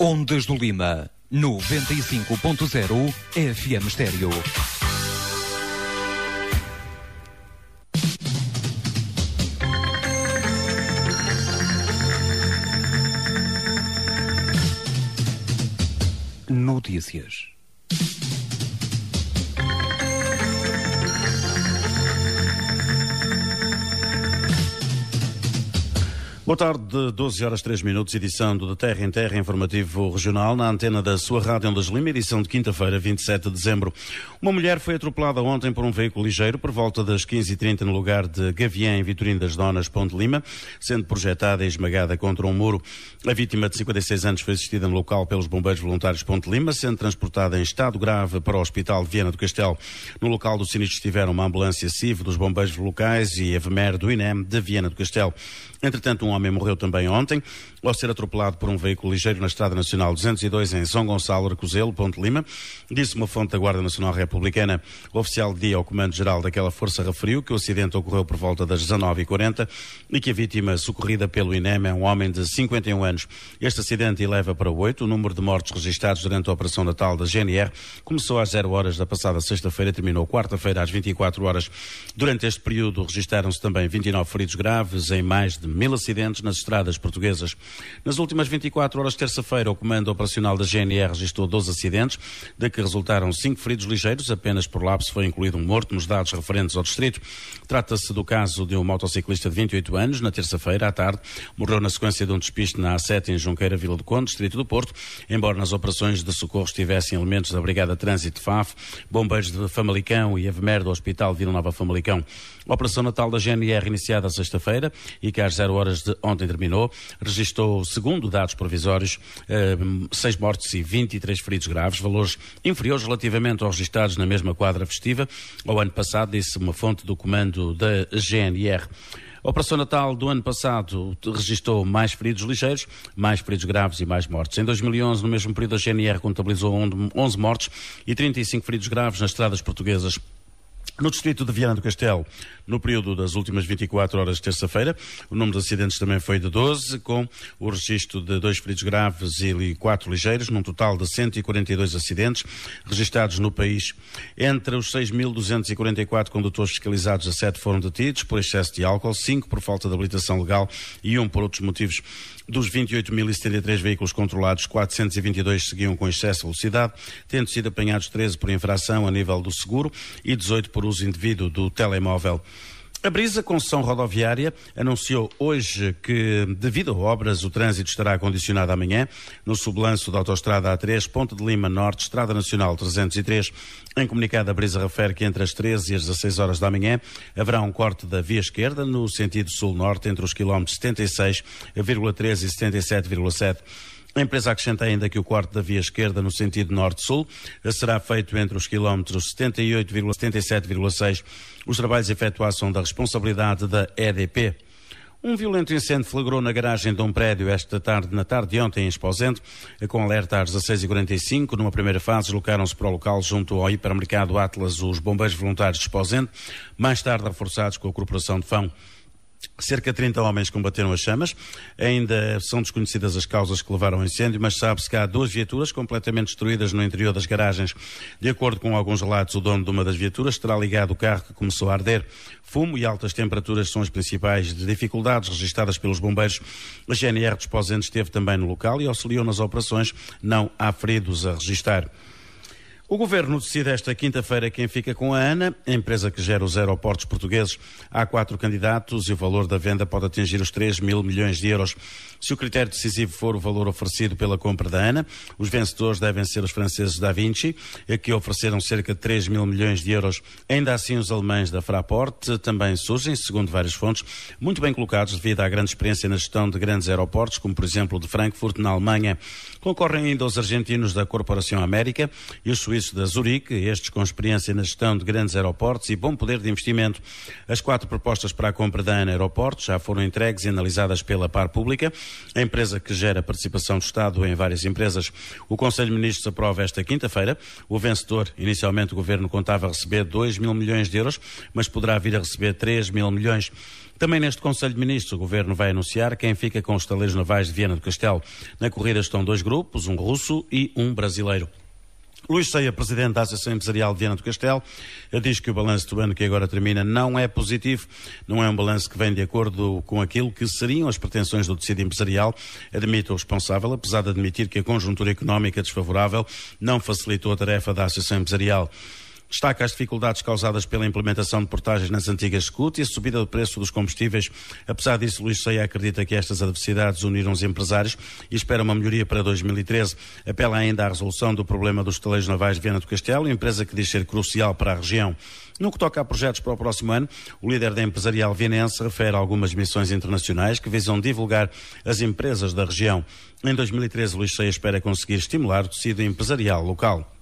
Ondas do Lima, 95.0 FM Estéreo. Notícias. Boa tarde, 12 horas 3 minutos, edição do De Terra em Terra, informativo regional, na antena da sua rádio Ondas do Lima, edição de quinta-feira, 27 de dezembro. Uma mulher foi atropelada ontem por um veículo ligeiro por volta das 15h30 no lugar de Gavião, em Vitorino das Donas, Ponte Lima, sendo projetada e esmagada contra um muro. A vítima de 56 anos foi assistida no local pelos bombeiros voluntários Ponte Lima, sendo transportada em estado grave para o Hospital de Viana do Castelo. No local do sinistro estiveram uma ambulância CIV dos bombeiros locais e a VMER do INEM de Viana do Castelo. Entretanto, um homem morreu também ontem, ao ser atropelado por um veículo ligeiro na Estrada Nacional 202 em São Gonçalo, Arcozelo, Ponte Lima, disse uma fonte da Guarda Nacional Republicana. O oficial de dia ao Comando-Geral daquela força referiu que o acidente ocorreu por volta das 19h40 e que a vítima socorrida pelo INEM é um homem de 51 anos. Este acidente eleva para 8 o número de mortos registados durante a Operação Natal da GNR. Começou às 0 horas da passada sexta-feira e terminou quarta-feira às 24 horas. Durante este período registaram-se também 29 feridos graves em mais de 1000 acidentes nas estradas portuguesas. Nas últimas 24 horas de terça-feira, o Comando Operacional da GNR registrou 12 acidentes, de que resultaram 5 feridos ligeiros. Apenas por lapso foi incluído um morto nos dados referentes ao distrito. Trata-se do caso de um motociclista de 28 anos, na terça-feira à tarde. Morreu na sequência de um despiste na A7 em Junqueira, Vila do Conde, distrito do Porto, embora nas operações de socorro estivessem elementos da Brigada Trânsito FAF, bombeiros de Famalicão e a VMER do Hospital Vila Nova Famalicão. A Operação Natal da GNR, iniciada sexta-feira e que às 0 horas de ontem terminou, registrou, segundo dados provisórios, 6 mortes e 23 feridos graves, valores inferiores relativamente aos registrados na mesma quadra festiva ao ano passado, disse uma fonte do comando da GNR. A Operação Natal do ano passado registrou mais feridos ligeiros, mais feridos graves e mais mortes. Em 2011, no mesmo período, a GNR contabilizou 11 mortes e 35 feridos graves nas estradas portuguesas. No distrito de Viana do Castelo, no período das últimas 24 horas de terça-feira, o número de acidentes também foi de 12, com o registro de 2 feridos graves e 4 ligeiros, num total de 142 acidentes registados no país. Entre os 6.244 condutores fiscalizados, 7 foram detidos por excesso de álcool, 5 por falta de habilitação legal e 1 por outros motivos. Dos 28.073 veículos controlados, 422 seguiam com excesso de velocidade, tendo sido apanhados 13 por infração a nível do seguro e 18 por uso indevido do telemóvel. A Brisa, concessão rodoviária, anunciou hoje que, devido a obras, o trânsito estará condicionado amanhã no sublanço da autoestrada A3, Ponte de Lima Norte, Estrada Nacional 303. Em comunicado, a Brisa refere que entre as 13 e as 16 horas da manhã haverá um corte da via esquerda no sentido sul-norte entre os quilómetros 76,3 e 77,7. A empresa acrescenta ainda que o corte da via esquerda no sentido norte-sul será feito entre os quilómetros 78,7 e 77,6. Os trabalhos efetuados são da responsabilidade da EDP. Um violento incêndio flagrou na garagem de um prédio na tarde de ontem em Esposende, com alerta às 16h45. Numa primeira fase, deslocaram-se para o local junto ao hipermercado Atlas os bombeiros voluntários de Esposende, mais tarde reforçados com a Corporação de Fão. Cerca de 30 homens combateram as chamas. Ainda são desconhecidas as causas que levaram ao incêndio, mas sabe-se que há 2 viaturas completamente destruídas no interior das garagens. De acordo com alguns relatos, o dono de uma das viaturas terá ligado o carro que começou a arder. Fumo e altas temperaturas são as principais dificuldades registradas pelos bombeiros. A GNR de Esposende esteve também no local e auxiliou nas operações. Não há feridos a registrar. O Governo decide esta quinta-feira quem fica com a ANA, a empresa que gera os aeroportos portugueses. Há 4 candidatos e o valor da venda pode atingir os 3 mil milhões de euros. Se o critério decisivo for o valor oferecido pela compra da ANA, os vencedores devem ser os franceses da Vinci, que ofereceram cerca de 3 mil milhões de euros. Ainda assim, os alemães da Fraport também surgem, segundo várias fontes, muito bem colocados devido à grande experiência na gestão de grandes aeroportos, como por exemplo o de Frankfurt, na Alemanha. Concorrem ainda os argentinos da Corporação América e os suíços suíços da Zurique, estes com experiência na gestão de grandes aeroportos e bom poder de investimento. As 4 propostas para a compra da ANA Aeroportos já foram entregues e analisadas pela Par Pública, a empresa que gera participação do Estado em várias empresas. O Conselho de Ministros aprova esta quinta-feira. O vencedor, inicialmente o Governo contava receber 2 mil milhões de euros, mas poderá vir a receber 3 mil milhões. Também neste Conselho de Ministros, o Governo vai anunciar quem fica com os estaleiros navais de Viana do Castelo. Na corrida estão 2 grupos, um russo e um brasileiro. Luís Ceia, presidente da Associação Empresarial de Viana do Castelo, diz que o balanço do ano que agora termina não é positivo, não é um balanço que vem de acordo com aquilo que seriam as pretensões do tecido empresarial, admite o responsável, apesar de admitir que a conjuntura económica desfavorável não facilitou a tarefa da Associação Empresarial. Destaca as dificuldades causadas pela implementação de portagens nas antigas SCUT e a subida do preço dos combustíveis. Apesar disso, Luís Ceia acredita que estas adversidades uniram os empresários e espera uma melhoria para 2013. Apela ainda à resolução do problema dos estaleiros navais de Viana do Castelo, empresa que diz ser crucial para a região. No que toca a projetos para o próximo ano, o líder da empresarial vienense refere algumas missões internacionais que visam divulgar as empresas da região. Em 2013, Luís Ceia espera conseguir estimular o tecido empresarial local.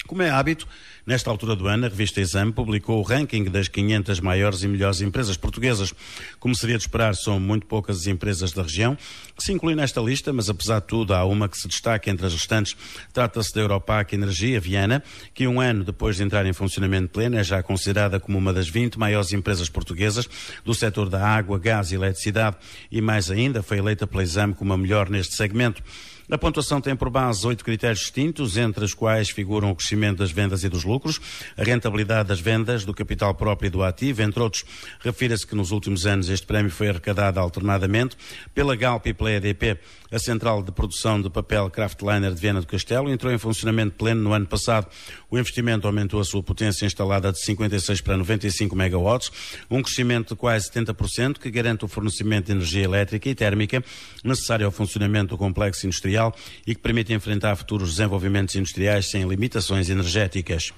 Como é hábito, nesta altura do ano, a revista Exame publicou o ranking das 500 maiores e melhores empresas portuguesas. Como seria de esperar, são muito poucas as empresas da região que se incluem nesta lista, mas apesar de tudo há uma que se destaca entre as restantes. Trata-se da Europac Energia Viana, que um ano depois de entrar em funcionamento pleno é já considerada como uma das 20 maiores empresas portuguesas do setor da água, gás e eletricidade e mais ainda foi eleita pela Exame como a melhor neste segmento. A pontuação tem por base 8 critérios distintos, entre os quais figuram o crescimento das vendas e dos lucros, a rentabilidade das vendas, do capital próprio e do ativo, entre outros. Refira-se que nos últimos anos este prémio foi arrecadado alternadamente pela Galp e pela EDP. A central de produção de papel Kraftliner de Viana do Castelo entrou em funcionamento pleno no ano passado. O investimento aumentou a sua potência instalada de 56 para 95 megawatts, um crescimento de quase 70% que garante o fornecimento de energia elétrica e térmica necessário ao funcionamento do complexo industrial e que permite enfrentar futuros desenvolvimentos industriais sem limitações energéticas.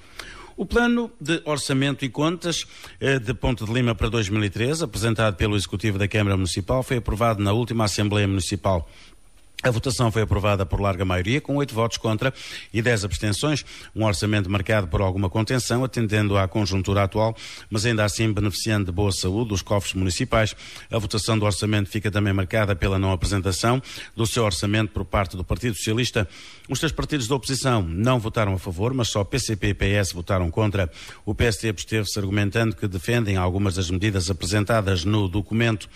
O Plano de Orçamento e Contas de Ponte de Lima para 2013, apresentado pelo Executivo da Câmara Municipal, foi aprovado na última Assembleia Municipal. A votação foi aprovada por larga maioria, com 8 votos contra e 10 abstenções, um orçamento marcado por alguma contenção, atendendo à conjuntura atual, mas ainda assim beneficiando de boa saúde dos cofres municipais. A votação do orçamento fica também marcada pela não apresentação do seu orçamento por parte do Partido Socialista. Os 3 partidos da oposição não votaram a favor, mas só PCP e PS votaram contra. O PSD absteve-se argumentando que defendem algumas das medidas apresentadas no documento.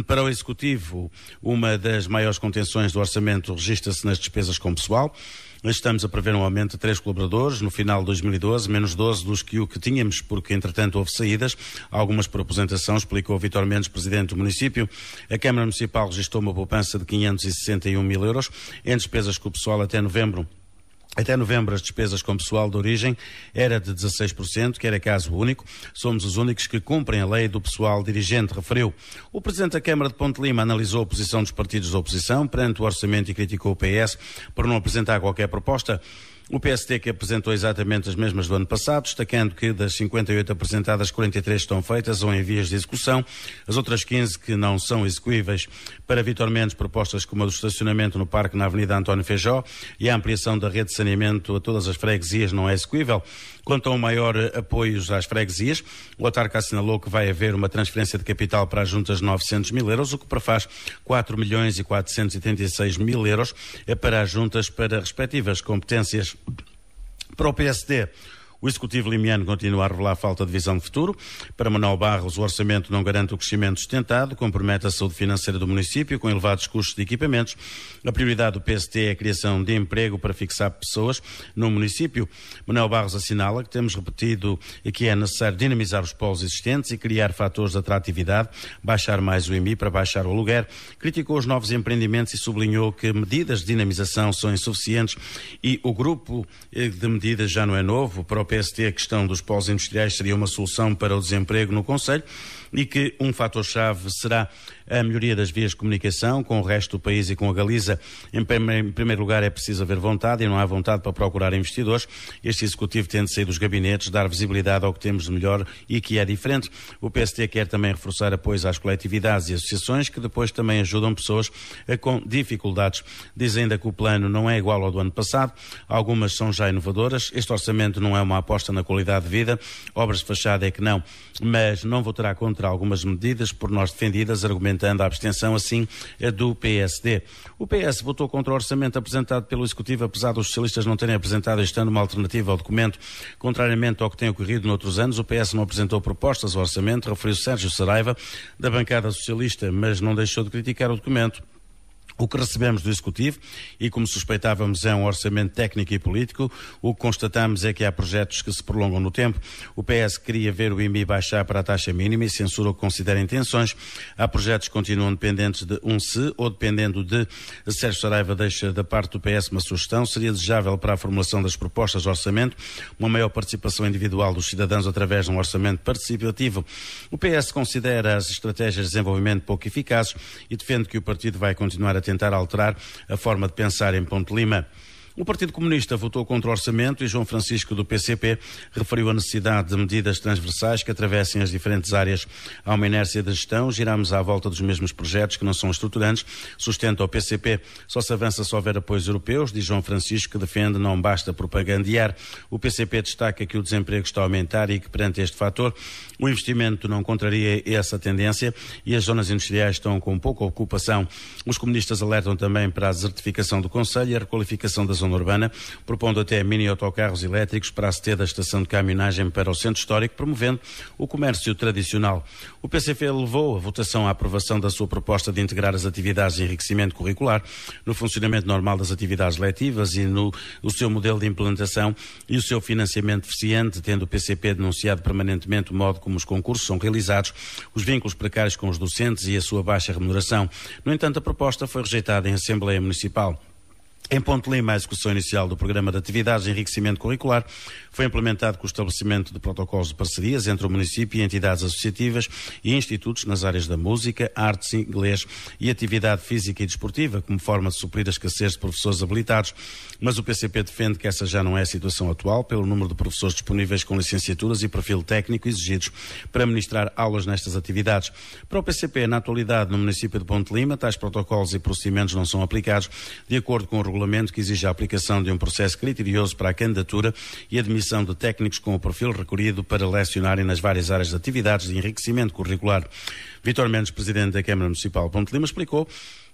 Para o Executivo, uma das maiores contenções do orçamento registra-se nas despesas com pessoal. Estamos a prever um aumento de 3 colaboradores no final de 2012, menos 12 dos que o que tínhamos, porque entretanto houve saídas, algumas por aposentação, explicou Vítor Mendes, presidente do município. A Câmara Municipal registrou uma poupança de 561 mil euros em despesas com o pessoal até novembro. Até novembro, as despesas com pessoal de origem era de 16%, que era caso único. Somos os únicos que cumprem a lei do pessoal dirigente, referiu. O Presidente da Câmara de Ponte Lima analisou a posição dos partidos da oposição perante o orçamento e criticou o PS por não apresentar qualquer proposta. O PSD que apresentou exatamente as mesmas do ano passado, destacando que das 58 apresentadas, 43 estão feitas ou em vias de execução, as outras 15 que não são execuíveis. Para Vítor Mendes, propostas como a do estacionamento no parque na Avenida António Feijó e a ampliação da rede de saneamento a todas as freguesias não é execuível. Quanto ao maior apoio às freguesias, o autarca assinalou que vai haver uma transferência de capital para as juntas de 900 mil euros, o que prefaz 4 milhões e 436 mil euros para as juntas para respectivas competências. Para o PSD, o Executivo limiano continua a revelar falta de visão de futuro. Para Manuel Barros, o orçamento não garante o crescimento sustentado, compromete a saúde financeira do município com elevados custos de equipamentos. A prioridade do PST é a criação de emprego para fixar pessoas no município. Manuel Barros assinala que temos repetido que é necessário dinamizar os polos existentes e criar fatores de atratividade, baixar mais o IMI para baixar o aluguer. Criticou os novos empreendimentos e sublinhou que medidas de dinamização são insuficientes e o grupo de medidas já não é novo. Para o PST, a questão dos polos industriais seria uma solução para o desemprego no Conselho. e que um fator-chave será a melhoria das vias de comunicação com o resto do país e com a Galiza. Em primeiro lugar, é preciso haver vontade e não há vontade para procurar investidores. Este Executivo tem de sair dos gabinetes, dar visibilidade ao que temos de melhor e que é diferente. O PSD quer também reforçar apoios às coletividades e associações que depois também ajudam pessoas com dificuldades. Diz ainda que o plano não é igual ao do ano passado. Algumas são já inovadoras. Este orçamento não é uma aposta na qualidade de vida. Obras de fachada é que não. Mas não votará contra algumas medidas por nós defendidas, argumentando a abstenção assim do PSD. O PS votou contra o orçamento apresentado pelo Executivo, apesar dos socialistas não terem apresentado este ano uma alternativa ao documento. Contrariamente ao que tem ocorrido noutros anos, o PS não apresentou propostas ao orçamento, referiu Sérgio Saraiva, da bancada socialista, mas não deixou de criticar o documento. O que recebemos do Executivo, e como suspeitávamos, é um orçamento técnico e político. O que constatamos é que há projetos que se prolongam no tempo. O PS queria ver o IMI baixar para a taxa mínima e censura o que considera intenções. Há projetos que continuam dependentes de um se, ou dependendo de Sérgio Saraiva deixa da parte do PS uma sugestão. Seria desejável para a formulação das propostas de orçamento uma maior participação individual dos cidadãos através de um orçamento participativo. O PS considera as estratégias de desenvolvimento pouco eficazes e defende que o partido vai continuar a tentar alterar a forma de pensar em Ponte Lima. O Partido Comunista votou contra o orçamento e João Francisco, do PCP, referiu a necessidade de medidas transversais que atravessem as diferentes áreas. Há uma inércia de gestão, giramos à volta dos mesmos projetos que não são estruturantes, sustenta o PCP. Só se avança se houver apoios europeus, diz João Francisco, que defende não basta propagandear. O PCP destaca que o desemprego está a aumentar e que, perante este fator, o investimento não contraria essa tendência e as zonas industriais estão com pouca ocupação. Os comunistas alertam também para a desertificação do Conselho e a requalificação da zona urbana, propondo até mini-autocarros elétricos para a CT da estação de caminhonagem para o centro histórico, promovendo o comércio tradicional. O PCP levou a votação à aprovação da sua proposta de integrar as atividades de enriquecimento curricular no funcionamento normal das atividades letivas e no seu modelo de implementação e o seu financiamento eficiente, tendo o PCP denunciado permanentemente o modo como os concursos são realizados, os vínculos precários com os docentes e a sua baixa remuneração. No entanto, a proposta foi rejeitada em Assembleia Municipal. Em Ponte Lima, a execução inicial do Programa de Atividades de Enriquecimento Curricular foi implementado com o estabelecimento de protocolos de parcerias entre o município e entidades associativas e institutos nas áreas da música, artes, inglês e atividade física e desportiva, como forma de suprir a escassez de professores habilitados. Mas o PCP defende que essa já não é a situação atual, pelo número de professores disponíveis com licenciaturas e perfil técnico exigidos para ministrar aulas nestas atividades. Para o PCP, na atualidade, no município de Ponte Lima, tais protocolos e procedimentos não são aplicados de acordo com o regulamento que exige a aplicação de um processo criterioso para a candidatura e admissão de técnicos com o perfil requerido para lecionarem nas várias áreas de atividades de enriquecimento curricular. Vítor Mendes, presidente da Câmara Municipal de Ponte Lima, explicou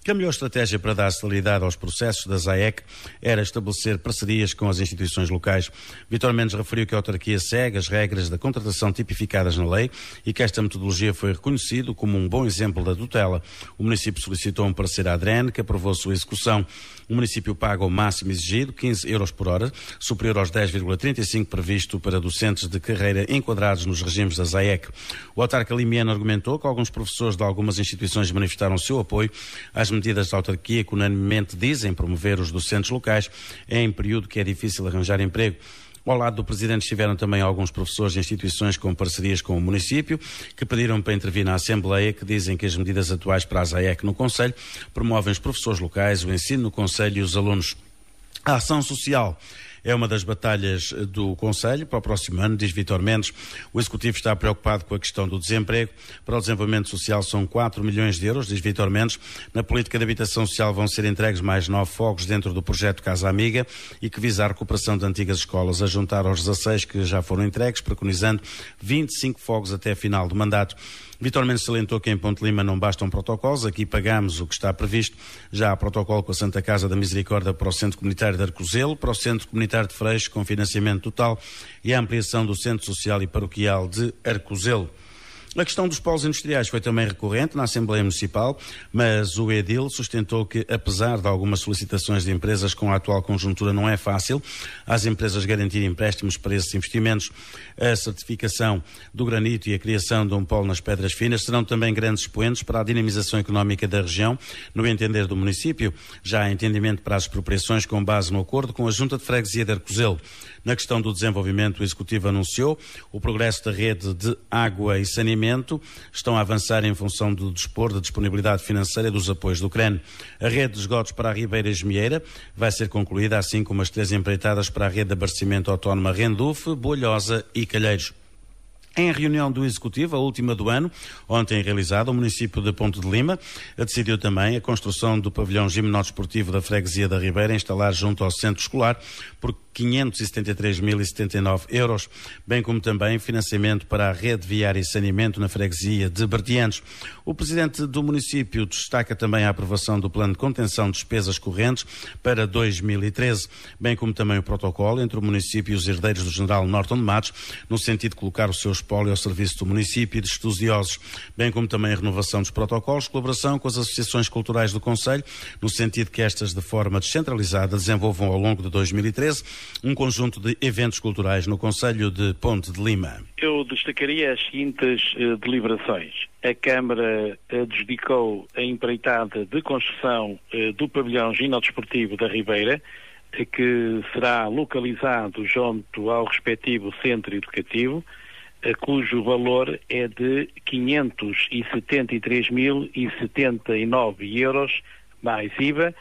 que a melhor estratégia para dar celeridade aos processos da ZAEC era estabelecer parcerias com as instituições locais. Vítor Mendes referiu que a autarquia segue as regras da contratação tipificadas na lei e que esta metodologia foi reconhecido como um bom exemplo da tutela. O município solicitou um parecer à ADREN, que aprovou sua execução. O município paga o máximo exigido, 15 euros por hora, superior aos 10,35 previsto para docentes de carreira enquadrados nos regimes da ZAEC. O autarca limiano argumentou que alguns professores de algumas instituições manifestaram seu apoio às medidas da autarquia que unanimemente dizem promover os docentes locais em período que é difícil arranjar emprego. Ao lado do Presidente estiveram também alguns professores de instituições com parcerias com o município que pediram para intervir na Assembleia, que dizem que as medidas atuais para a ZAEC no Conselho promovem os professores locais, o ensino no Conselho e os alunos. A ação social é uma das batalhas do Conselho para o próximo ano, diz Vítor Mendes. O Executivo está preocupado com a questão do desemprego. Para o desenvolvimento social são 4 milhões de euros, diz Vítor Mendes. Na política de habitação social vão ser entregues mais 9 fogos dentro do projeto Casa Amiga e que visa a recuperação de antigas escolas, a juntar aos 16 que já foram entregues, preconizando 25 fogos até final do mandato. Vítor Mendes salientou que em Ponte Lima não bastam protocolos, aqui pagamos o que está previsto. Já há protocolo com a Santa Casa da Misericórdia para o Centro Comunitário de Arcozelo, para o Centro Comunitário de Freixo com financiamento total e a ampliação do Centro Social e Paroquial de Arcozelo. A questão dos polos industriais foi também recorrente na Assembleia Municipal, mas o edil sustentou que, apesar de algumas solicitações de empresas com a atual conjuntura, não é fácil às empresas garantirem empréstimos para esses investimentos. A certificação do granito e a criação de um polo nas pedras finas serão também grandes expoentes para a dinamização económica da região, no entender do município. Já há entendimento para as expropriações com base no acordo com a Junta de Freguesia de Arcozelo. Na questão do desenvolvimento, o Executivo anunciou o progresso da rede de água e saneamento saneamento estão a avançar em função do dispor da disponibilidade financeira dos apoios do CREN. A rede de esgotos para a Ribeira Esmieira vai ser concluída, assim como as 3 empreitadas para a rede de abastecimento autónoma Rendufe, Bolhosa e Calheiros. Em reunião do Executivo, a última do ano, ontem realizada, o município de Ponte de Lima decidiu também a construção do pavilhão gimnodesportivo da Freguesia da Ribeira, instalar junto ao centro escolar, por 573.079 euros, bem como também financiamento para a rede viária e saneamento na Freguesia de Bertianos. O presidente do município destaca também a aprovação do plano de contenção de despesas correntes para 2013, bem como também o protocolo entre o município e os herdeiros do General Norton de Matos, no sentido de colocar o seu espólio ao serviço do município e de estudiosos, bem como também a renovação dos protocolos, colaboração com as associações culturais do Concelho, no sentido que estas, de forma descentralizada, desenvolvam ao longo de 2013 um conjunto de eventos culturais no Concelho de Ponte de Lima. Eu destacaria as seguintes deliberações. A Câmara adjudicou a empreitada de construção do pavilhão gimnodesportivo da Ribeira, que será localizado junto ao respectivo centro educativo, cujo valor é de 573.079 euros mais IVA,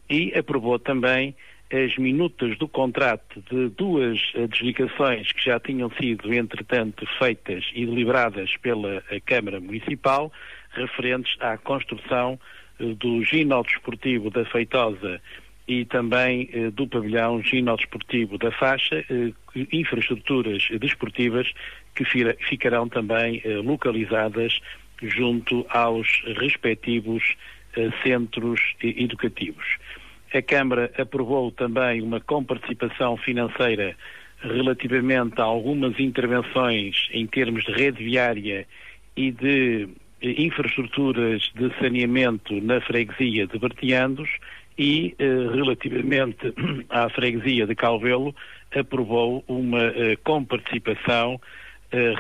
e aprovou também as minutas do contrato de 2 adjudicações que já tinham sido, entretanto, feitas e deliberadas pela Câmara Municipal, referentes à construção do ginnodesportivo da Feitosa e também do pavilhão ginnodesportivo da Faixa, infraestruturas desportivas que ficarão também localizadas junto aos respectivos centros educativos. A Câmara aprovou também uma comparticipação financeira relativamente a algumas intervenções em termos de rede viária e de infraestruturas de saneamento na freguesia de Bertianos e, relativamente à freguesia de Calvelo, aprovou uma comparticipação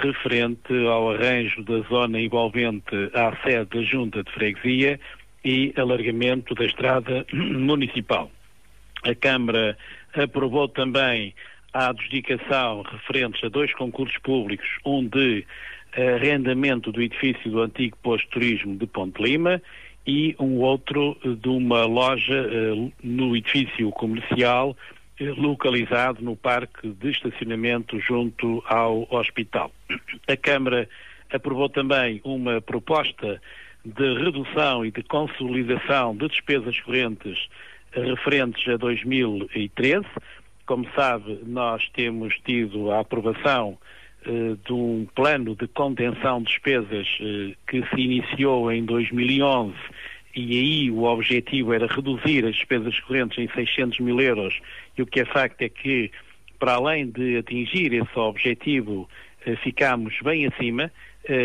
referente ao arranjo da zona envolvente à sede da Junta de Freguesia e alargamento da estrada municipal. A Câmara aprovou também a adjudicação referentes a 2 concursos públicos, um de arrendamento do edifício do antigo posto de turismo de Ponte Lima e um outro de uma loja no edifício comercial localizado no parque de estacionamento junto ao hospital. A Câmara aprovou também uma proposta de redução e de consolidação de despesas correntes referentes a 2013. Como sabe, nós temos tido a aprovação de um plano de contenção de despesas que se iniciou em 2011 e aí o objetivo era reduzir as despesas correntes em 600 mil euros, e o que é facto é que, para além de atingir esse objetivo, ficámos bem acima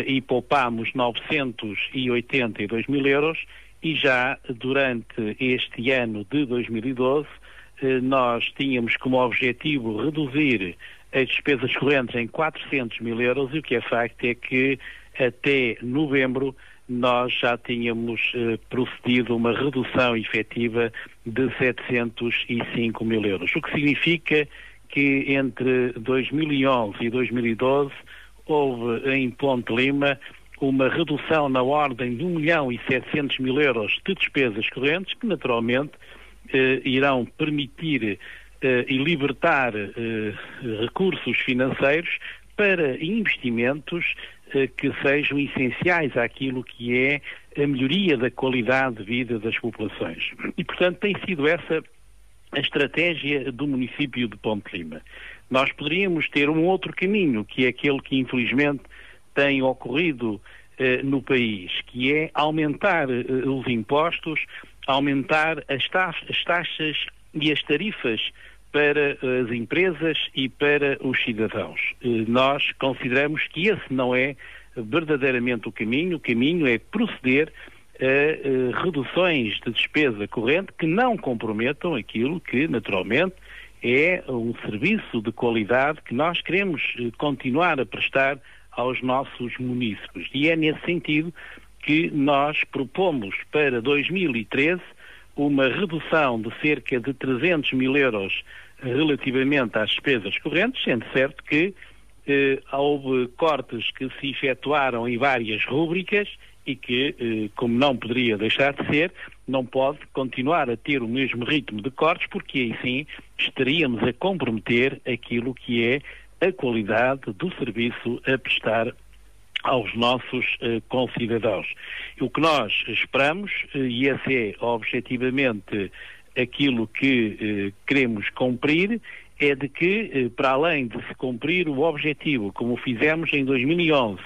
e poupámos 982 mil euros, e já durante este ano de 2012 nós tínhamos como objetivo reduzir as despesas correntes em 400 mil euros, e o que é facto é que até novembro nós já tínhamos procedido a uma redução efetiva de 705 mil euros, o que significa que entre 2011 e 2012 houve em Ponte Lima uma redução na ordem de 1.700.000 euros de despesas correntes, que naturalmente irão permitir e libertar recursos financeiros para investimentos que sejam essenciais àquilo que é a melhoria da qualidade de vida das populações. E, portanto, tem sido essa a estratégia do município de Ponte Lima. Nós poderíamos ter um outro caminho, que é aquele que infelizmente tem ocorrido no país, que é aumentar os impostos, aumentar as taxas e as tarifas para as empresas e para os cidadãos. Nós consideramos que esse não é verdadeiramente o caminho é proceder a reduções de despesa corrente que não comprometam aquilo que, naturalmente, é um serviço de qualidade que nós queremos continuar a prestar aos nossos munícipes. E é nesse sentido que nós propomos para 2013 uma redução de cerca de 300 mil euros relativamente às despesas correntes, sendo certo que houve cortes que se efetuaram em várias rúbricas e que, como não poderia deixar de ser, não pode continuar a ter o mesmo ritmo de cortes, porque aí sim estaríamos a comprometer aquilo que é a qualidade do serviço a prestar aos nossos concidadãos. O que nós esperamos, e esse é objetivamente aquilo que queremos cumprir, é de que, para além de se cumprir o objetivo, como fizemos em 2011,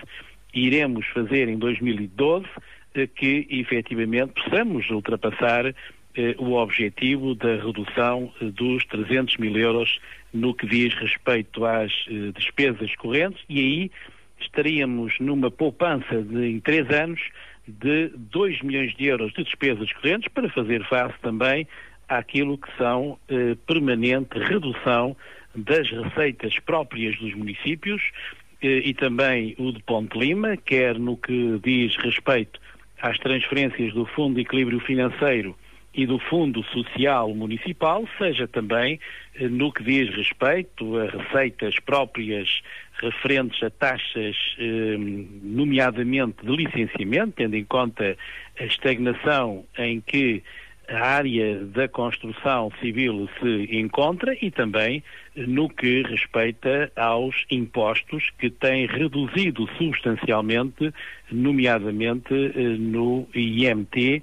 iremos fazer em 2012, que efetivamente possamos ultrapassar o objetivo da redução dos 300 mil euros no que diz respeito às despesas correntes, e aí estaríamos numa poupança em 3 anos de 2 milhões de euros de despesas correntes para fazer face também àquilo que são permanente redução das receitas próprias dos municípios e também o de Ponte Lima, quer no que diz respeito às transferências do Fundo de Equilíbrio Financeiro e do Fundo Social Municipal, seja também no que diz respeito a receitas próprias referentes a taxas, nomeadamente de licenciamento, tendo em conta a estagnação em que a área da construção civil se encontra, e também no que respeita aos impostos que têm reduzido substancialmente, nomeadamente no IMT,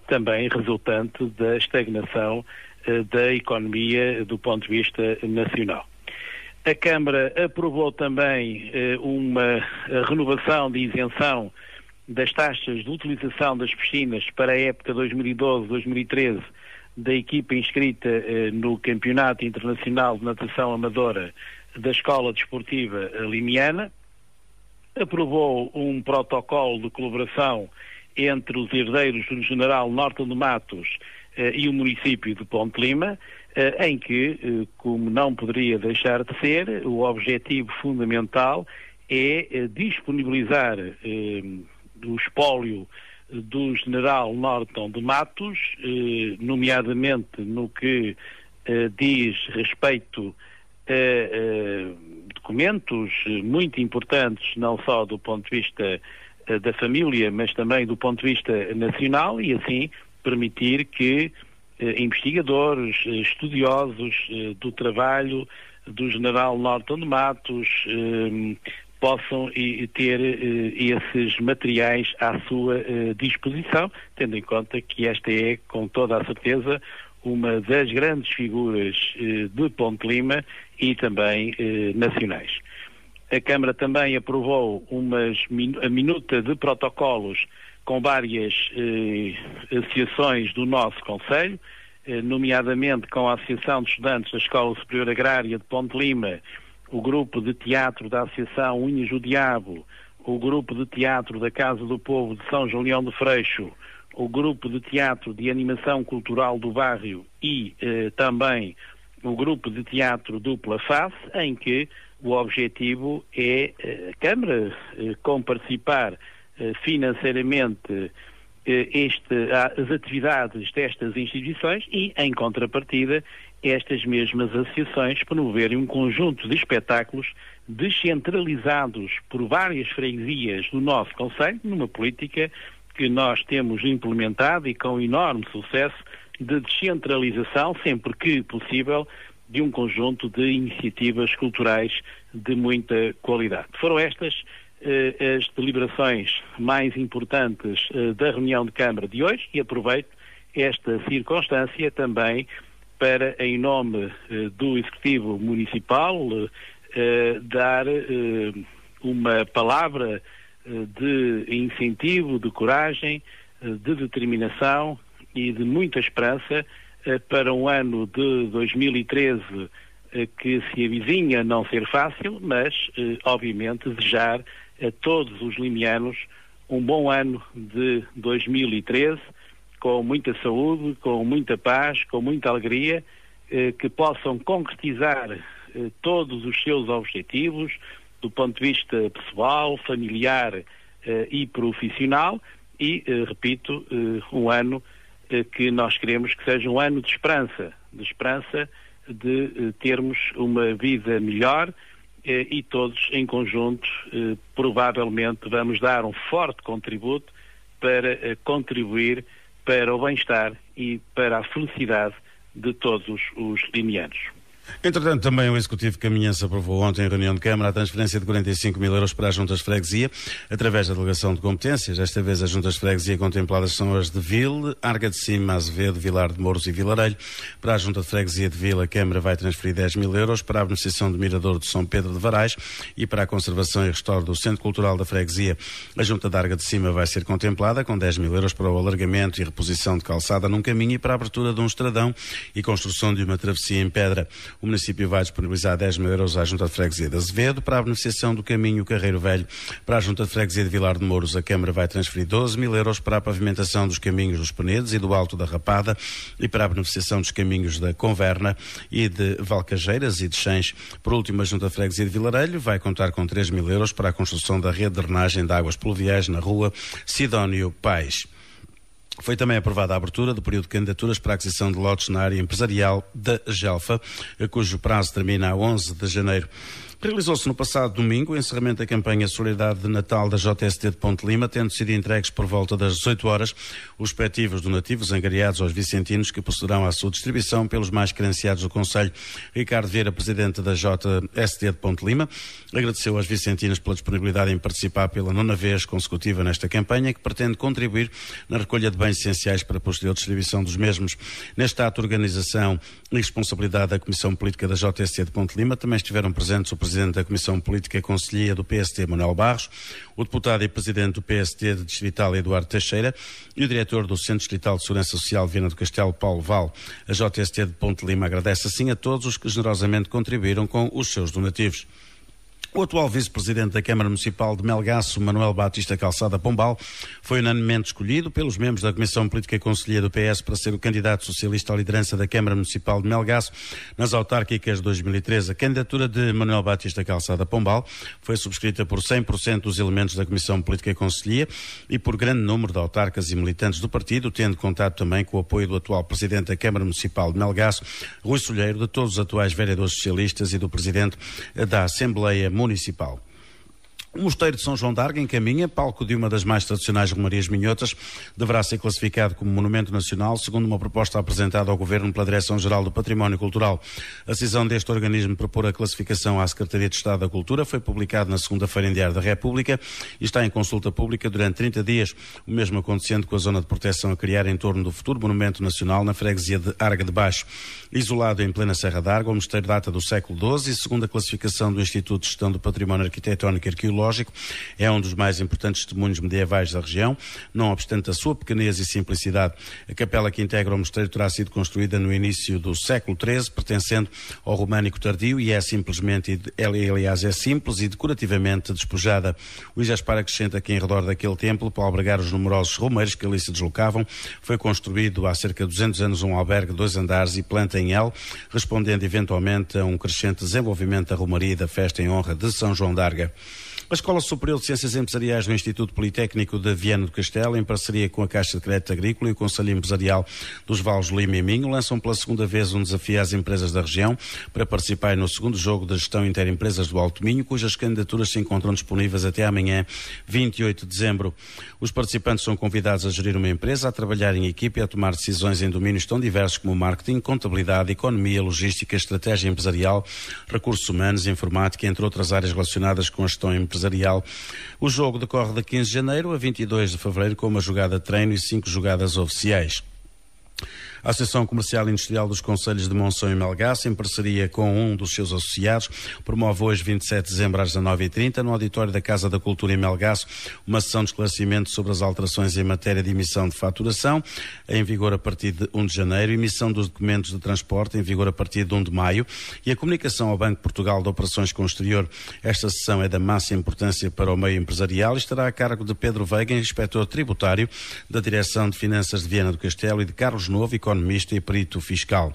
também resultante da estagnação da economia do ponto de vista nacional. A Câmara aprovou também uma renovação de isenção das taxas de utilização das piscinas para a época 2012-2013 da equipa inscrita no Campeonato Internacional de Natação Amadora da Escola Desportiva Limiana. Aprovou um protocolo de colaboração entre os herdeiros do General Norton de Matos e o município de Ponte Lima, em que, como não poderia deixar de ser, o objetivo fundamental é disponibilizar o espólio do General Norton de Matos, nomeadamente no que diz respeito a documentos muito importantes, não só do ponto de vista da família, mas também do ponto de vista nacional, e assim permitir que investigadores, estudiosos do trabalho do General Norton de Matos possam ter esses materiais à sua disposição, tendo em conta que esta é, com toda a certeza, uma das grandes figuras de Ponte Lima e também nacionais. A Câmara também aprovou a minuta de protocolos com várias associações do nosso Conselho, nomeadamente com a Associação de Estudantes da Escola Superior Agrária de Ponte Lima, o Grupo de Teatro da Associação Unhas do Diabo, o Grupo de Teatro da Casa do Povo de São Julião de Freixo, o Grupo de Teatro de Animação Cultural do Bairro e também o Grupo de Teatro Dupla Face, em que o objetivo é a Câmara comparticipar financeiramente as atividades destas instituições e, em contrapartida, estas mesmas associações promoverem um conjunto de espetáculos descentralizados por várias freguesias do nosso Conselho, numa política que nós temos implementado e com enorme sucesso de descentralização, sempre que possível, de um conjunto de iniciativas culturais de muita qualidade. Foram estas as deliberações mais importantes da reunião de Câmara de hoje, e aproveito esta circunstância também para, em nome do Executivo Municipal, dar uma palavra de incentivo, de coragem, de determinação e de muita esperança para um ano de 2013 que se avizinha não ser fácil, mas obviamente desejar a todos os limianos um bom ano de 2013, com muita saúde, com muita paz, com muita alegria, que possam concretizar todos os seus objetivos do ponto de vista pessoal, familiar e profissional, e, repito, um ano que nós queremos que seja um ano de esperança de termos uma vida melhor, e todos em conjunto provavelmente vamos dar um forte contributo para contribuir para o bem-estar e para a felicidade de todos os limianos. Entretanto, também o Executivo Caminhense aprovou ontem em reunião de Câmara a transferência de 45 mil euros para as juntas de freguesia, através da delegação de competências. Desta vez as juntas de freguesia contempladas são as de Vil, Arga de Cima, Azevedo, Vilar de Mouros e Vilarelho. Para a junta de freguesia de Vil, a Câmara vai transferir 10 mil euros para a beneficiação do Mirador de São Pedro de Varais e para a conservação e restauro do Centro Cultural da freguesia. A junta de Arga de Cima vai ser contemplada com 10 mil euros para o alargamento e reposição de calçada num caminho e para a abertura de um estradão e construção de uma travessia em pedra. O município vai disponibilizar 10 mil euros à Junta de Freguesia de Azevedo para a beneficiação do caminho Carreiro Velho. Para a Junta de Freguesia de Vilar de Mouros, a Câmara vai transferir 12 mil euros para a pavimentação dos caminhos dos Penedos e do Alto da Rapada e para a beneficiação dos caminhos da Converna e de Valcajeiras e de Xens. Por último, a Junta de Freguesia de Vilarelho vai contar com 3 mil euros para a construção da rede de drenagem de águas pluviais na rua Sidónio Paes. Foi também aprovada a abertura do período de candidaturas para a aquisição de lotes na área empresarial da Gelfa, cujo prazo termina a 11 de janeiro. Realizou-se no passado domingo o encerramento da campanha Solidariedade de Natal da JST de Ponte Lima, tendo sido entregues por volta das 18 horas os respectivos donativos angariados aos vicentinos que procederão à sua distribuição pelos mais credenciados do Conselho. Ricardo Vieira, presidente da JST de Ponte Lima, agradeceu aos vicentinos pela disponibilidade em participar pela 9ª vez consecutiva nesta campanha, que pretende contribuir na recolha de bens essenciais para a posterior distribuição dos mesmos. Neste ato, organização e responsabilidade da Comissão Política da JST de Ponte Lima, também estiveram presentes o Presidente da Comissão Política e Conselhia do PST, Manuel Barros, o Deputado e Presidente do PST de Distrital, Eduardo Teixeira, e o Diretor do Centro Distrital de Segurança Social, Viana do Castelo, Paulo Val. A JST de Ponte Lima agradece assim a todos os que generosamente contribuíram com os seus donativos. O atual vice-presidente da Câmara Municipal de Melgaço, Manuel Batista Calçada Pombal, foi unanimemente escolhido pelos membros da Comissão Política e Conselhia do PS para ser o candidato socialista à liderança da Câmara Municipal de Melgaço nas autárquicas de 2013. A candidatura de Manuel Batista Calçada Pombal foi subscrita por 100% dos elementos da Comissão Política e Conselhia e por grande número de autarcas e militantes do partido, tendo contado também com o apoio do atual presidente da Câmara Municipal de Melgaço, Rui Solheiro, de todos os atuais vereadores socialistas e do presidente da Assembleia Municipal. O Mosteiro de São João d'Arga, em Caminha, palco de uma das mais tradicionais romarias minhotas, deverá ser classificado como Monumento Nacional, segundo uma proposta apresentada ao Governo pela Direção-Geral do Património Cultural. A decisão deste organismo de propor a classificação à Secretaria de Estado da Cultura foi publicada na segunda-feira em Diário da República e está em consulta pública durante 30 dias, o mesmo acontecendo com a zona de proteção a criar em torno do futuro Monumento Nacional na freguesia de Arga de Baixo. Isolado em plena Serra d'Arga, o mosteiro data do século XII e, segundo a classificação do Instituto de Gestão do Património Arquitetónico e Arqueológico, é um dos mais importantes testemunhos medievais da região, não obstante a sua pequenez e simplicidade. A capela que integra o mosteiro terá sido construída no início do século XIII, pertencendo ao românico tardio, e é simplesmente, aliás, é simples e decorativamente despojada. O Igaspar acrescenta que em redor daquele templo, para albergar os numerosos romeiros que ali se deslocavam, foi construído há cerca de 200 anos um albergue de 2 andares e planta em L, respondendo eventualmente a um crescente desenvolvimento da romaria e da festa em honra de São João d'Arga. A Escola Superior de Ciências Empresariais do Instituto Politécnico de Viana do Castelo, em parceria com a Caixa de Crédito Agrícola e o Conselho Empresarial dos Vales do Lima e Minho, lançam pela segunda vez um desafio às empresas da região para participarem no segundo jogo da gestão Interempresas do Alto Minho, cujas candidaturas se encontram disponíveis até amanhã, 28 de dezembro. Os participantes são convidados a gerir uma empresa, a trabalhar em equipe e a tomar decisões em domínios tão diversos como marketing, contabilidade, economia, logística, estratégia empresarial, recursos humanos, informática, entre outras áreas relacionadas com a gestão empresarial. O jogo decorre de 15 de janeiro a 22 de fevereiro com uma jogada de treino e 5 jogadas oficiais. A Associação Comercial e Industrial dos Concelhos de Monção e Melgaço, em parceria com um dos seus associados, promove hoje, 27 de dezembro, às 19h30, no auditório da Casa da Cultura em Melgaço, uma sessão de esclarecimento sobre as alterações em matéria de emissão de faturação, em vigor a partir de 1 de janeiro, emissão dos documentos de transporte, em vigor a partir de 1 de maio, e a comunicação ao Banco de Portugal de operações com o exterior. Esta sessão é da máxima importância para o meio empresarial e estará a cargo de Pedro Veiga, inspetor tributário da Direção de Finanças de Viana do Castelo, e de Carlos Novo, economista e perito fiscal.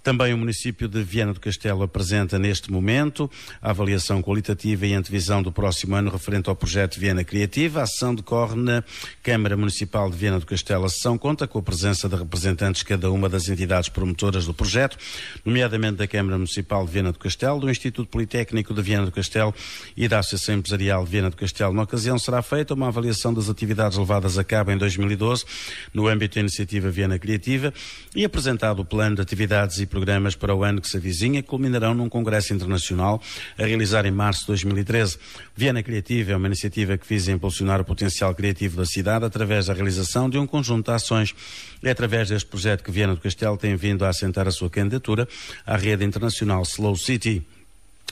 Também o município de Viana do Castelo apresenta neste momento a avaliação qualitativa e antevisão do próximo ano referente ao projeto Viana Criativa. A sessão decorre na Câmara Municipal de Viana do Castelo. A sessão conta com a presença de representantes de cada uma das entidades promotoras do projeto, nomeadamente da Câmara Municipal de Viana do Castelo, do Instituto Politécnico de Viana do Castelo e da Associação Empresarial de Viana do Castelo. Na ocasião será feita uma avaliação das atividades levadas a cabo em 2012 no âmbito da iniciativa Viana Criativa e apresentado o plano de atividades e programas para o ano que se avizinha, que culminarão num congresso internacional a realizar em março de 2013. Viana Criativa é uma iniciativa que visa impulsionar o potencial criativo da cidade através da realização de um conjunto de ações. É através deste projeto que Viana do Castelo tem vindo a assentar a sua candidatura à rede internacional Slow City.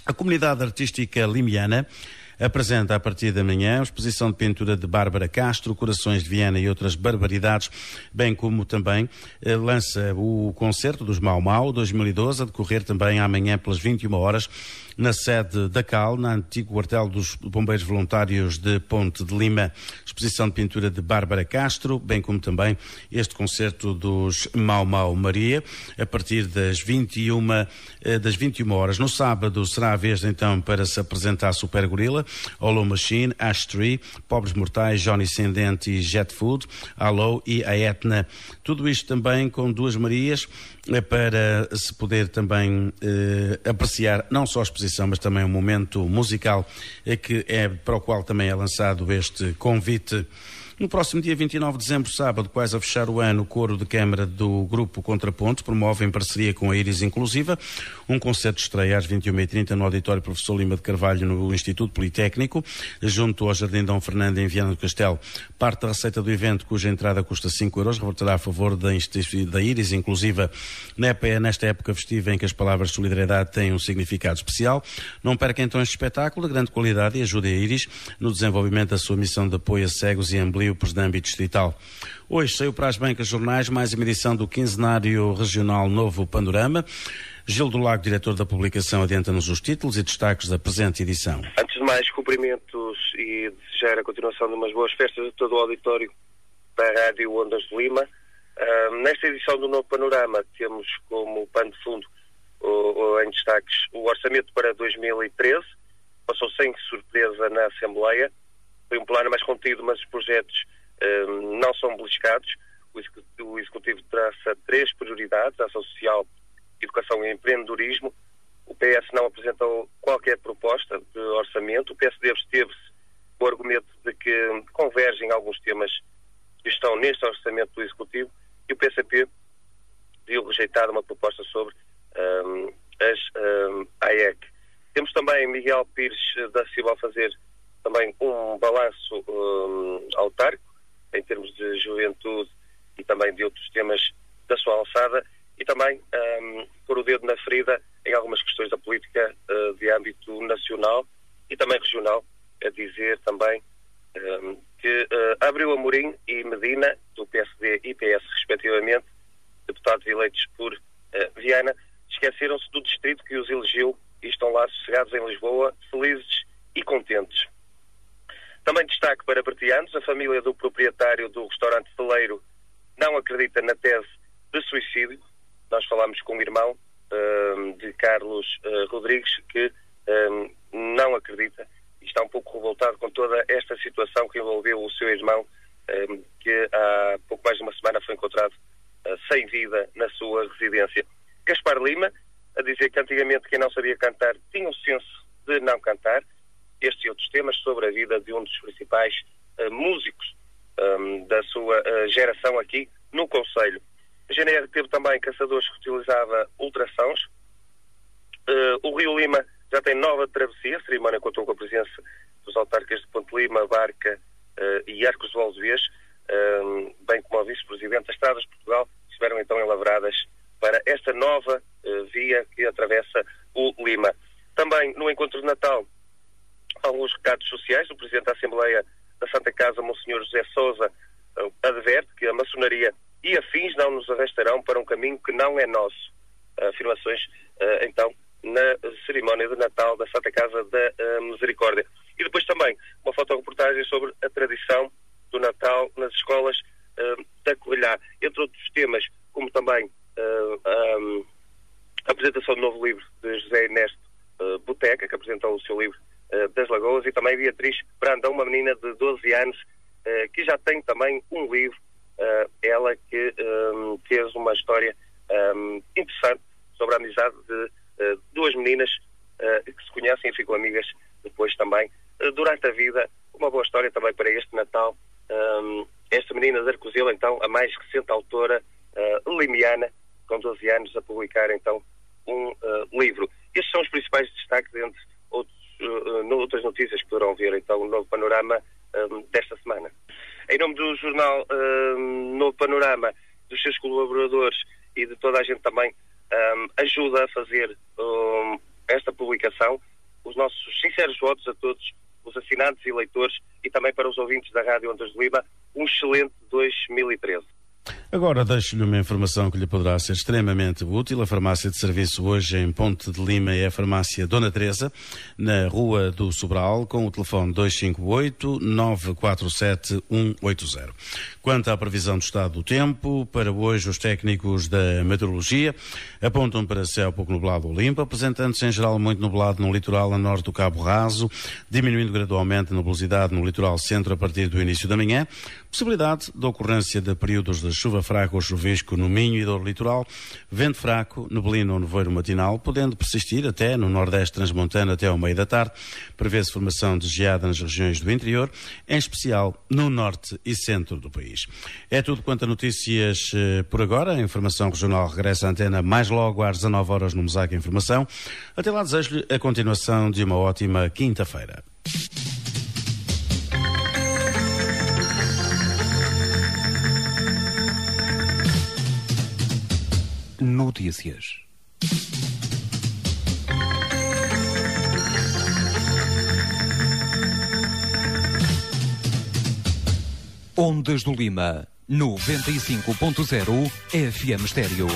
A comunidade artística limiana apresenta a partir da manhã a exposição de pintura de Bárbara Castro, Corações de Viana e outras barbaridades, bem como também lança o concerto dos Mau Mau 2012, a decorrer também amanhã pelas 21 horas na sede da CAL, na antigo quartel dos Bombeiros Voluntários de Ponte de Lima. Exposição de pintura de Bárbara Castro, bem como também este concerto dos Mau Mau Maria, a partir das 21 horas. No sábado será a vez então para se apresentar Super Gorila, Hollow Machine, Ash Tree, Pobres Mortais, Johnny Sendente e Jet Food, Alô e a Etna. Tudo isto também com duas Marias, para se poder também apreciar não só a exposição, mas também um momento musical para o qual também é lançado este convite. No próximo dia 29 de dezembro, sábado, quase a fechar o ano, o coro de câmara do Grupo Contraponto promove, em parceria com a Iris Inclusiva, um concerto de estreia às 21h30 no Auditório Professor Lima de Carvalho, no Instituto Politécnico, junto ao Jardim Dom Fernando, em Viana do Castelo. Parte da receita do evento, cuja entrada custa 5 euros, reverterá a favor da Iris Inclusiva nesta época festiva em que as palavras de solidariedade têm um significado especial. Não perca então este espetáculo de grande qualidade e ajude a Iris no desenvolvimento da sua missão de apoio a cegos e ambliopes de âmbito distrital. Hoje saiu para as bancas jornais mais uma edição do quinzenário regional Novo Panorama. Gil do Lago, diretor da publicação, adianta-nos os títulos e destaques da presente edição. Antes de mais, cumprimentos e desejar a continuação de umas boas festas a todo o auditório da Rádio Ondas de Lima. Nesta edição do Novo Panorama temos como pano de fundo em destaques o orçamento para 2013. Passou sem surpresa na Assembleia. Foi um plano mais contido, mas os projetos não são beliscados. O Executivo traça 3 prioridades: ação social, educação e empreendedorismo. O PS não apresentou qualquer proposta de orçamento. O PSD absteve-se com o argumento de que convergem alguns temas que estão neste orçamento do Executivo, e o PCP viu rejeitada uma proposta sobre as AEC. Temos também Miguel Pires da Silva a fazer também um balanço autárquico, em termos de juventude e também de outros temas da sua alçada, e também pôr o dedo na ferida em algumas questões da política de âmbito nacional e também regional, a dizer também que Abreu Amorim e Medina, do PSD e PS respectivamente, deputados eleitos por Viana, esqueceram-se do distrito que os elegeu e estão lá sossegados em Lisboa, felizes e contentes. Também destaque para Bertianos: a família do proprietário do restaurante Celeiro não acredita na tese de suicídio. Nós falámos com o irmão de Carlos Rodrigues, que não acredita e está um pouco revoltado com toda esta situação que envolveu o seu irmão, que há pouco mais de uma semana foi encontrado sem vida na sua residência. Gaspar Lima, a dizer que antigamente quem não sabia cantar tinha o senso de não cantar. Estes e outros temas sobre a vida de um dos principais músicos da sua geração aqui no Conselho. A GNR teve também caçadores que utilizava ultrassons. O Rio Lima já tem nova travessia. A cerimónia contou com a presença dos autarcas de Ponte Lima, Barca e Arcos de Valdevez, bem como o vice-presidente. As estradas de Portugal estiveram então enlavradas para esta nova via que atravessa o Lima. Também no encontro de Natal, alguns recados sociais. O Presidente da Assembleia da Santa Casa, Monsenhor José Sousa, adverte que a maçonaria e afins não nos arrastarão para um caminho que não é nosso. Afirmações, então, na cerimónia de Natal da Santa Casa da Misericórdia. E depois também uma fotoreportagem sobre a tradição do Natal nas escolas da Covilhã. Entre outros temas, como também apresentação do novo livro de José Ernesto Boteca, que apresentou o seu livro das Lagoas, e também Beatriz Brandão, uma menina de 12 anos, que já tem também um livro, ela que fez uma história interessante sobre a amizade de duas meninas que se conhecem e ficam amigas depois também durante a vida. Uma boa história também para este Natal. Esta menina de Arcozil, então, a mais recente autora limiana, com 12 anos, a publicar então um livro. Estes são os principais destaques, entre outras notícias que poderão ver então no Novo Panorama desta semana. Em nome do jornal Novo Panorama, dos seus colaboradores e de toda a gente também ajuda a fazer esta publicação, os nossos sinceros votos a todos os assinantes e leitores, e também para os ouvintes da Rádio Ondas de Lima, um excelente 2013. Agora deixo-lhe uma informação que lhe poderá ser extremamente útil. A farmácia de serviço hoje em Ponte de Lima é a farmácia Dona Teresa, na Rua do Sobral, com o telefone 258-947-180. Quanto à previsão do estado do tempo, para hoje os técnicos da meteorologia apontam para céu pouco nublado ou limpo, apresentando-se em geral muito nublado no litoral a norte do Cabo Raso, diminuindo gradualmente a nubosidade no litoral centro a partir do início da manhã, possibilidade de ocorrência de períodos de chuva fraca ou chuvisco no Minho e do litoral, vento fraco, neblina ou nevoeiro matinal, podendo persistir até no nordeste transmontano até ao meio da tarde. Prevê-se formação de geada nas regiões do interior, em especial no norte e centro do país. É tudo quanto a notícias por agora. A informação regional regressa à antena mais logo às 19 horas no Mosaico Informação. Até lá desejo-lhe a continuação de uma ótima quinta-feira. Notícias. Ondas do Lima, 95.0 FM Estéreo.